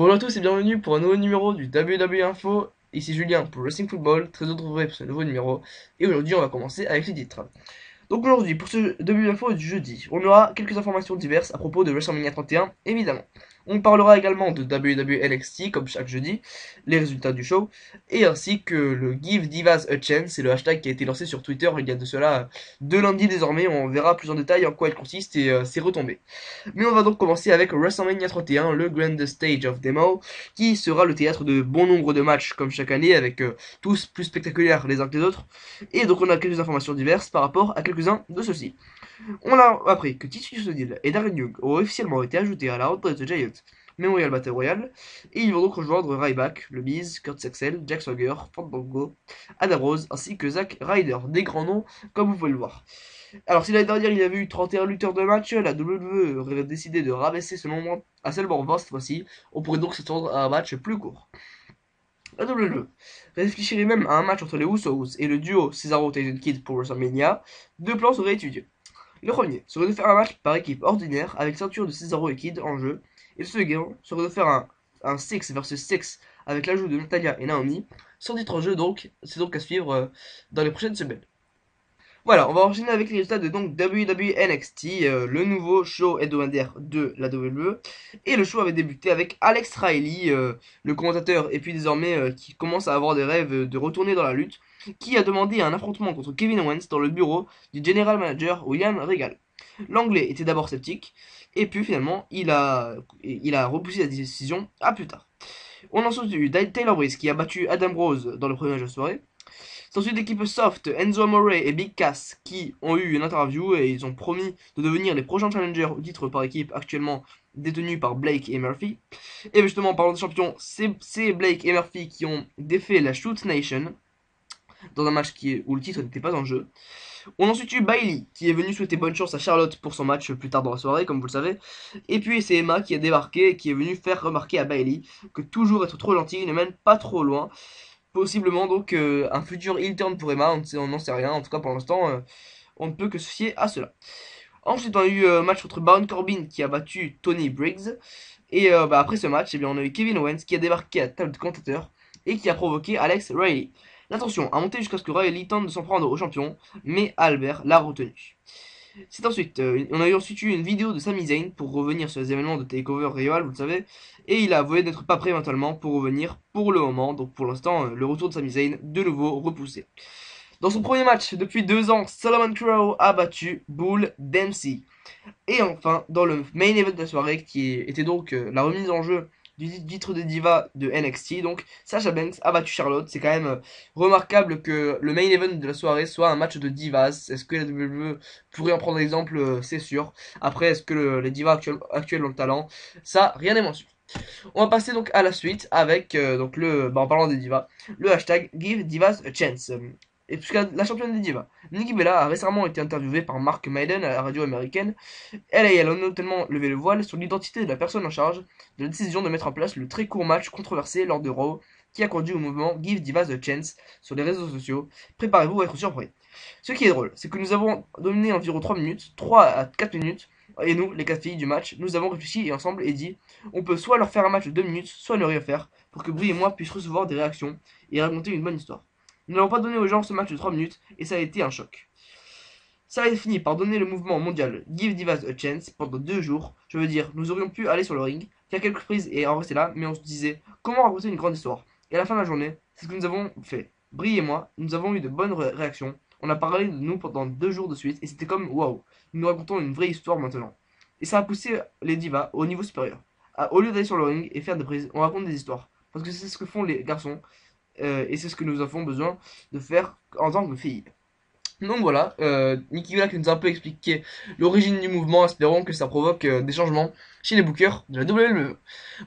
Bonjour à tous et bienvenue pour un nouveau numéro du WWE Info. Ici Julien pour Wrestling Football, très heureux de vous retrouver pour ce nouveau numéro. Et aujourd'hui, on va commencer avec les titres. Donc aujourd'hui, pour ce WWE Info du jeudi, on aura quelques informations diverses à propos de WrestleMania 31, évidemment. On parlera également de WWE NXT, comme chaque jeudi, les résultats du show, et ainsi que le Give Divas a Chance, c'est le hashtag qui a été lancé sur Twitter il y a de cela 2 lundis désormais. On verra plus en détail en quoi il consiste et ses retombées. Mais on va donc commencer avec WrestleMania 31, le Grand Stage of Demo, qui sera le théâtre de bon nombre de matchs comme chaque année, avec tous plus spectaculaires les uns que les autres. Et donc on a quelques informations diverses par rapport à quelques-uns de ceux-ci. On a appris que Titus O'Neil et Darren Young ont officiellement été ajoutés à la Outbreak the Giant Memorial Battle Royale, et ils vont donc rejoindre Ryback, Le Miz, Kurt Saxel, Jack Swagger, Fandango, Adam Rose, ainsi que Zack Ryder, des grands noms comme vous pouvez le voir. Alors, si l'année dernière il y avait eu 31 lutteurs de match, la WWE aurait décidé de rabaisser ce nombre à seulement 20 cette fois-ci. On pourrait donc s'attendre à un match plus court. La WWE réfléchirait même à un match entre les Usos et le duo Cesaro Tyson Kidd pour WrestleMania. Deux plans seraient étudiés. Le premier serait de faire un match par équipe ordinaire avec ceinture de Cesaro et Kidd en jeu. Et le second serait de faire un 6 vs 6 avec l'ajout de Natalia et Naomi. Sans titre en jeu donc, c'est donc à suivre dans les prochaines semaines. Voilà, on va enchaîner avec les résultats de donc WWE NXT, le nouveau show hebdomadaire de la WWE. Et le show avait débuté avec Alex Riley, le commentateur, et puis désormais qui commence à avoir des rêves de retourner dans la lutte, qui a demandé un affrontement contre Kevin Owens dans le bureau du general manager William Regal. L'anglais était d'abord sceptique, et puis finalement il a repoussé la décision à plus tard. On a ensuite eu Taylor Breeze qui a battu Adam Rose dans le premier match de soirée. C'est ensuite l'équipe Soft, Enzo Amore et Big Cass qui ont eu une interview et ils ont promis de devenir les prochains challengers au titre par équipe actuellement détenus par Blake et Murphy. Et justement, en parlant de champions, c'est Blake et Murphy qui ont défait la Shoot Nation dans un match où le titre n'était pas en jeu. On a ensuite eu Bailey qui est venu souhaiter bonne chance à Charlotte pour son match plus tard dans la soirée, comme vous le savez. Et puis c'est Emma qui a débarqué et qui est venue faire remarquer à Bailey que toujours être trop gentil ne mène pas trop loin. Possiblement donc un futur heel turn pour Emma, on n'en sait rien. En tout cas pour l'instant, on ne peut que se fier à cela. Ensuite on a eu un match contre Baron Corbin qui a battu Tony Briggs. Et après ce match, eh bien, on a eu Kevin Owens qui a débarqué à la table de commentateur et qui a provoqué Alex Riley. L'attention a monté jusqu'à ce que Riley tente de s'en prendre au champion, mais Albert l'a retenu. C'est ensuite, on a eu ensuite eu une vidéo de Sami Zayn pour revenir sur les événements de Takeover Rival, vous le savez, et il a avoué d'être pas prêt mentalement pour revenir pour le moment. Donc pour l'instant, le retour de Sami Zayn de nouveau repoussé. Dans son premier match depuis 2 ans, Solomon Crow a battu Bull Dempsey. Et enfin, dans le main event de la soirée, qui était donc la remise en jeu du titre de diva de NXT, donc Sasha Banks a battu Charlotte. C'est quand même remarquable que le main event de la soirée soit un match de divas. Est-ce que la WWE pourrait en prendre exemple? C'est sûr. Après, est-ce que les divas actuelles ont le talent? Ça, rien n'est moins sûr. On va passer donc à la suite avec donc en parlant des divas, le hashtag Give Divas a Chance. Et puisque la championne des divas, Nikki Bella, a récemment été interviewée par Mark Maiden à la radio américaine. Elle a notamment levé le voile sur l'identité de la personne en charge de la décision de mettre en place le très court match controversé lors de Raw qui a conduit au mouvement Give Divas a Chance sur les réseaux sociaux. Préparez-vous à être surpris. Ce qui est drôle, c'est que nous avons dominé environ 3 minutes, 3 à 4 minutes, et nous, les 4 filles du match, nous avons réfléchi et ensemble et dit on peut soit leur faire un match de 2 minutes, soit ne rien faire, pour que Brie et moi puissent recevoir des réactions et raconter une bonne histoire. Nous n'avons pas donné aux gens ce match de 3 minutes, et ça a été un choc. Ça a fini par donner le mouvement mondial Give Divas a Chance pendant 2 jours. Je veux dire, nous aurions pu aller sur le ring, faire quelques prises et en rester là, mais on se disait comment raconter une grande histoire. Et à la fin de la journée, c'est ce que nous avons fait. Brie et moi, nous avons eu de bonnes réactions. On a parlé de nous pendant 2 jours de suite, et c'était comme waouh, nous racontons une vraie histoire maintenant. Et ça a poussé les divas au niveau supérieur. Au lieu d'aller sur le ring et faire des prises, on raconte des histoires. Parce que c'est ce que font les garçons, et c'est ce que nous avons besoin de faire en tant que filles. Donc voilà, Nikki Bella qui nous a un peu expliqué l'origine du mouvement. Espérons que ça provoque des changements chez les bookers de la WWE.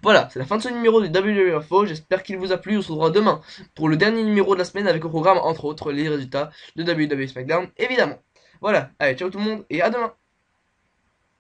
Voilà, c'est la fin de ce numéro du WWE Info. J'espère qu'il vous a plu. On se retrouvera demain pour le dernier numéro de la semaine avec au programme entre autres les résultats de WWE SmackDown évidemment. Voilà, allez ciao tout le monde et à demain.